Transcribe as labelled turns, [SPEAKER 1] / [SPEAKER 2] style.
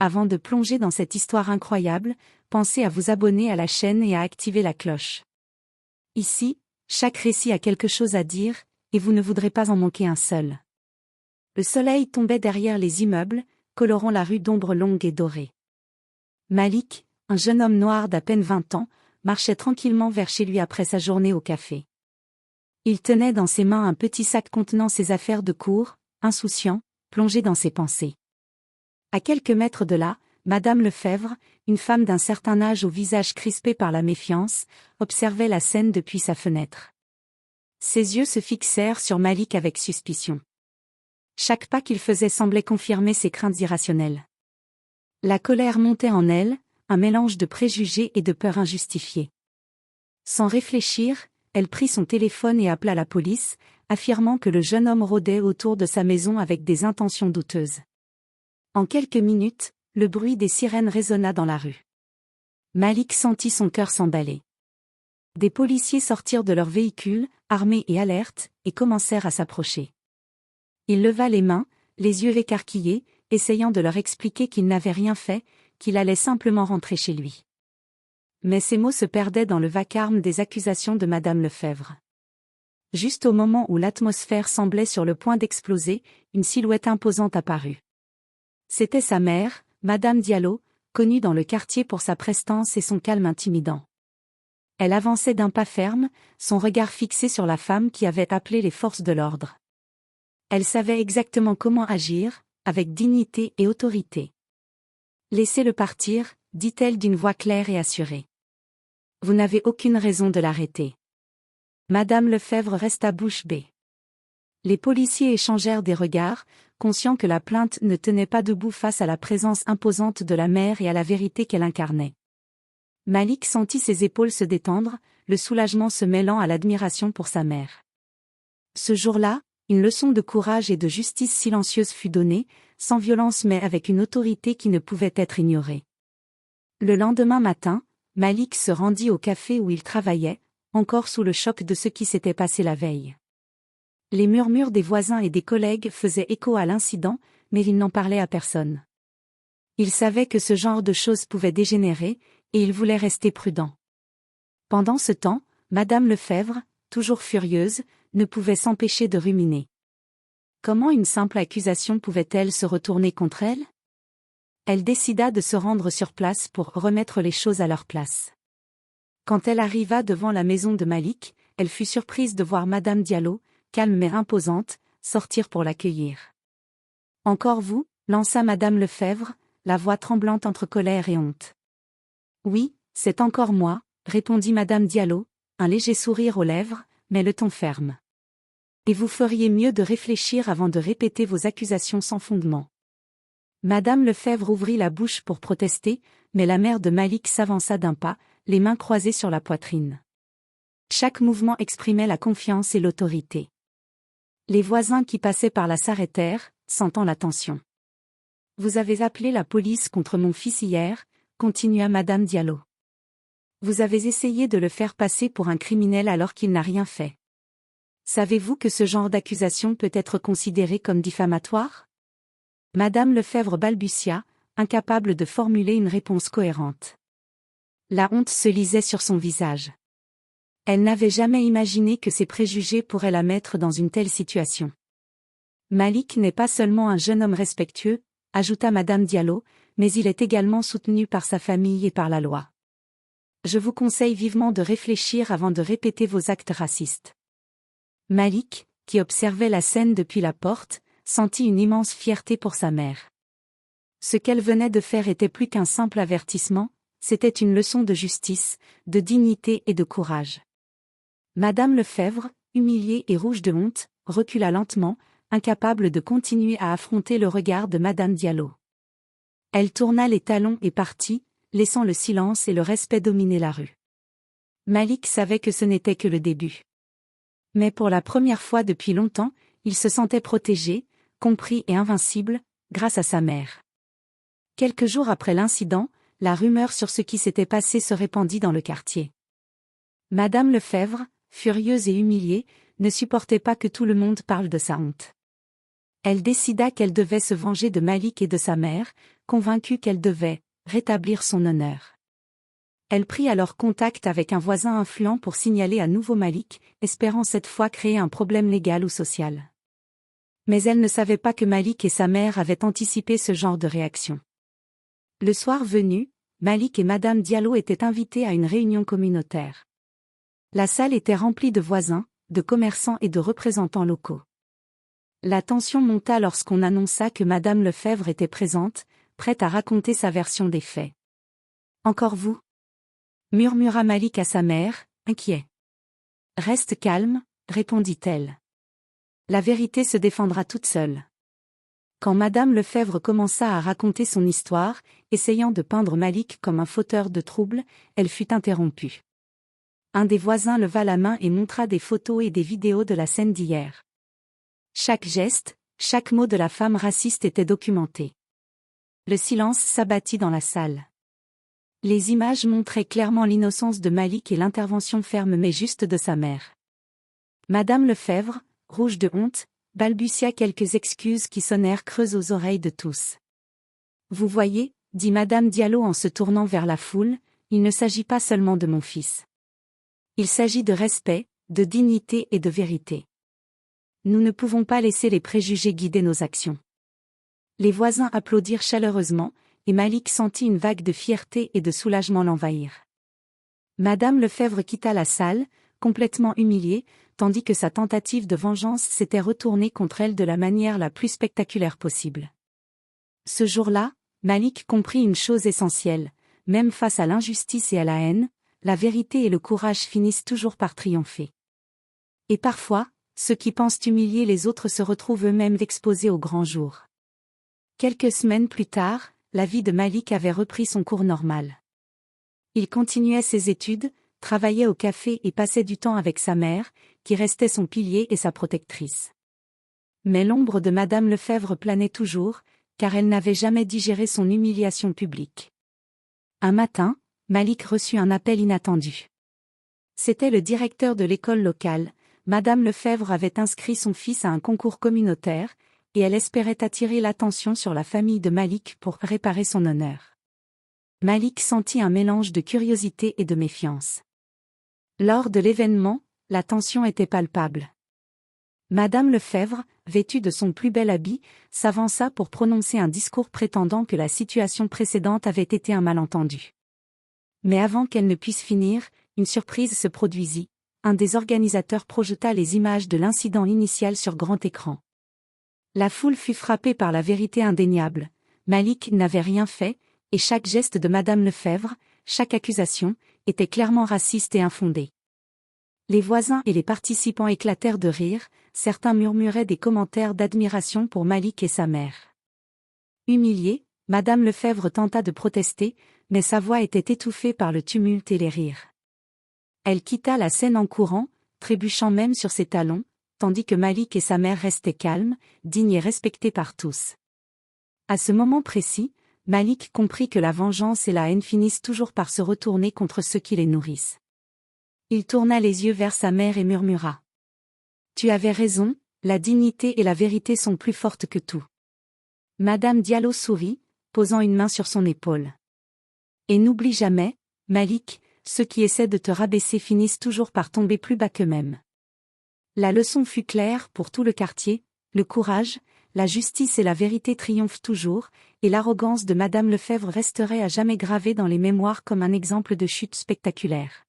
[SPEAKER 1] avant de plonger dans cette histoire incroyable, pensez à vous abonner à la chaîne et à activer la cloche. Ici, chaque récit a quelque chose à dire, et vous ne voudrez pas en manquer un seul. Le soleil tombait derrière les immeubles, colorant la rue d'ombres longues et dorées. Malik, un jeune homme noir d'à peine 20 ans, marchait tranquillement vers chez lui après sa journée au café. Il tenait dans ses mains un petit sac contenant ses affaires de cour, insouciant, plongé dans ses pensées. À quelques mètres de là, Madame Lefebvre, une femme d'un certain âge au visage crispé par la méfiance, observait la scène depuis sa fenêtre. Ses yeux se fixèrent sur Malik avec suspicion. Chaque pas qu'il faisait semblait confirmer ses craintes irrationnelles. La colère montait en elle, un mélange de préjugés et de peur injustifiée. Sans réfléchir, elle prit son téléphone et appela la police, affirmant que le jeune homme rôdait autour de sa maison avec des intentions douteuses. En quelques minutes, le bruit des sirènes résonna dans la rue. Malik sentit son cœur s'emballer. Des policiers sortirent de leur véhicule, armés et alertes, et commencèrent à s'approcher. Il leva les mains, les yeux écarquillés, essayant de leur expliquer qu'il n'avait rien fait, qu'il allait simplement rentrer chez lui. Mais ces mots se perdaient dans le vacarme des accusations de Madame Lefebvre. Juste au moment où l'atmosphère semblait sur le point d'exploser, une silhouette imposante apparut. C'était sa mère, Madame Diallo, connue dans le quartier pour sa prestance et son calme intimidant. Elle avançait d'un pas ferme, son regard fixé sur la femme qui avait appelé les forces de l'ordre. Elle savait exactement comment agir, avec dignité et autorité. « Laissez-le partir », dit-elle d'une voix claire et assurée. « Vous n'avez aucune raison de l'arrêter. » Madame Lefebvre resta bouche bée. Les policiers échangèrent des regards, conscients que la plainte ne tenait pas debout face à la présence imposante de la mère et à la vérité qu'elle incarnait. Malik sentit ses épaules se détendre, le soulagement se mêlant à l'admiration pour sa mère. Ce jour-là, une leçon de courage et de justice silencieuse fut donnée, sans violence mais avec une autorité qui ne pouvait être ignorée. Le lendemain matin, Malik se rendit au café où il travaillait, encore sous le choc de ce qui s'était passé la veille. Les murmures des voisins et des collègues faisaient écho à l'incident, mais il n'en parlait à personne. Il savait que ce genre de choses pouvait dégénérer, et il voulait rester prudent. Pendant ce temps, Madame Lefebvre, toujours furieuse, ne pouvait s'empêcher de ruminer. Comment une simple accusation pouvait-elle se retourner contre elle? Elle décida de se rendre sur place pour remettre les choses à leur place. Quand elle arriva devant la maison de Malik, elle fut surprise de voir Madame Diallo, calme mais imposante, sortir pour l'accueillir. « Encore vous ?» lança Madame Lefebvre, la voix tremblante entre colère et honte. « Oui, c'est encore moi », répondit Madame Diallo, un léger sourire aux lèvres, mais le ton ferme. « Et vous feriez mieux de réfléchir avant de répéter vos accusations sans fondement. » Madame Lefebvre ouvrit la bouche pour protester, mais la mère de Malik s'avança d'un pas, les mains croisées sur la poitrine. Chaque mouvement exprimait la confiance et l'autorité. Les voisins qui passaient par là s'arrêtèrent, sentant la tension. « Vous avez appelé la police contre mon fils hier », continua Madame Diallo. « Vous avez essayé de le faire passer pour un criminel alors qu'il n'a rien fait. Savez-vous que ce genre d'accusation peut être considéré comme diffamatoire ?» Madame Lefebvre balbutia, incapable de formuler une réponse cohérente. La honte se lisait sur son visage. Elle n'avait jamais imaginé que ses préjugés pourraient la mettre dans une telle situation. « Malik n'est pas seulement un jeune homme respectueux », ajouta Madame Diallo, mais il est également soutenu par sa famille et par la loi. Je vous conseille vivement de réfléchir avant de répéter vos actes racistes. Malik, qui observait la scène depuis la porte, sentit une immense fierté pour sa mère. Ce qu'elle venait de faire était plus qu'un simple avertissement, c'était une leçon de justice, de dignité et de courage. Madame Lefebvre, humiliée et rouge de honte, recula lentement, incapable de continuer à affronter le regard de Madame Diallo. Elle tourna les talons et partit, laissant le silence et le respect dominer la rue. Malik savait que ce n'était que le début. Mais pour la première fois depuis longtemps, il se sentait protégé, compris et invincible, grâce à sa mère. Quelques jours après l'incident, la rumeur sur ce qui s'était passé se répandit dans le quartier. Madame Lefebvre, furieuse et humiliée, ne supportait pas que tout le monde parle de sa honte. Elle décida qu'elle devait se venger de Malik et de sa mère, convaincue qu'elle devait rétablir son honneur. Elle prit alors contact avec un voisin influent pour signaler à nouveau Malik, espérant cette fois créer un problème légal ou social. Mais elle ne savait pas que Malik et sa mère avaient anticipé ce genre de réaction. Le soir venu, Malik et Madame Diallo étaient invités à une réunion communautaire. La salle était remplie de voisins, de commerçants et de représentants locaux. La tension monta lorsqu'on annonça que Madame Lefebvre était présente, prête à raconter sa version des faits. « Encore vous » murmura Malik à sa mère, inquiet. « Reste calme » répondit-elle. « La vérité se défendra toute seule. » Quand Madame Lefebvre commença à raconter son histoire, essayant de peindre Malik comme un fauteur de troubles, elle fut interrompue. Un des voisins leva la main et montra des photos et des vidéos de la scène d'hier. Chaque geste, chaque mot de la femme raciste était documenté. Le silence s'abattit dans la salle. Les images montraient clairement l'innocence de Malik et l'intervention ferme mais juste de sa mère. Madame Lefebvre, rouge de honte, balbutia quelques excuses qui sonnèrent creuses aux oreilles de tous. « Vous voyez, dit Madame Diallo en se tournant vers la foule, il ne s'agit pas seulement de mon fils. Il s'agit de respect, de dignité et de vérité. Nous ne pouvons pas laisser les préjugés guider nos actions. » Les voisins applaudirent chaleureusement, et Malik sentit une vague de fierté et de soulagement l'envahir. Madame Lefebvre quitta la salle, complètement humiliée, tandis que sa tentative de vengeance s'était retournée contre elle de la manière la plus spectaculaire possible. Ce jour-là, Malik comprit une chose essentielle, même face à l'injustice et à la haine, la vérité et le courage finissent toujours par triompher. Et parfois, ceux qui pensent humilier les autres se retrouvent eux-mêmes exposés au grand jour. Quelques semaines plus tard, la vie de Malik avait repris son cours normal. Il continuait ses études, travaillait au café et passait du temps avec sa mère, qui restait son pilier et sa protectrice. Mais l'ombre de Madame Lefebvre planait toujours, car elle n'avait jamais digéré son humiliation publique. Un matin, Malik reçut un appel inattendu. C'était le directeur de l'école locale. Madame Lefebvre avait inscrit son fils à un concours communautaire, et elle espérait attirer l'attention sur la famille de Malik pour réparer son honneur. Malik sentit un mélange de curiosité et de méfiance. Lors de l'événement, la tension était palpable. Madame Lefebvre, vêtue de son plus bel habit, s'avança pour prononcer un discours prétendant que la situation précédente avait été un malentendu. Mais avant qu'elle ne puisse finir, une surprise se produisit. Un des organisateurs projeta les images de l'incident initial sur grand écran. La foule fut frappée par la vérité indéniable. Malik n'avait rien fait, et chaque geste de Madame Lefebvre, chaque accusation, était clairement raciste et infondée. Les voisins et les participants éclatèrent de rire, certains murmuraient des commentaires d'admiration pour Malik et sa mère. Humiliée, Madame Lefebvre tenta de protester, mais sa voix était étouffée par le tumulte et les rires. Elle quitta la scène en courant, trébuchant même sur ses talons, tandis que Malik et sa mère restaient calmes, dignes et respectés par tous. À ce moment précis, Malik comprit que la vengeance et la haine finissent toujours par se retourner contre ceux qui les nourrissent. Il tourna les yeux vers sa mère et murmura. « Tu avais raison, la dignité et la vérité sont plus fortes que tout. » Madame Diallo sourit, posant une main sur son épaule. « Et n'oublie jamais, Malik, ceux qui essaient de te rabaisser finissent toujours par tomber plus bas qu'eux-mêmes. » La leçon fut claire pour tout le quartier, le courage, la justice et la vérité triomphent toujours, et l'arrogance de Madame Lefebvre resterait à jamais gravée dans les mémoires comme un exemple de chute spectaculaire.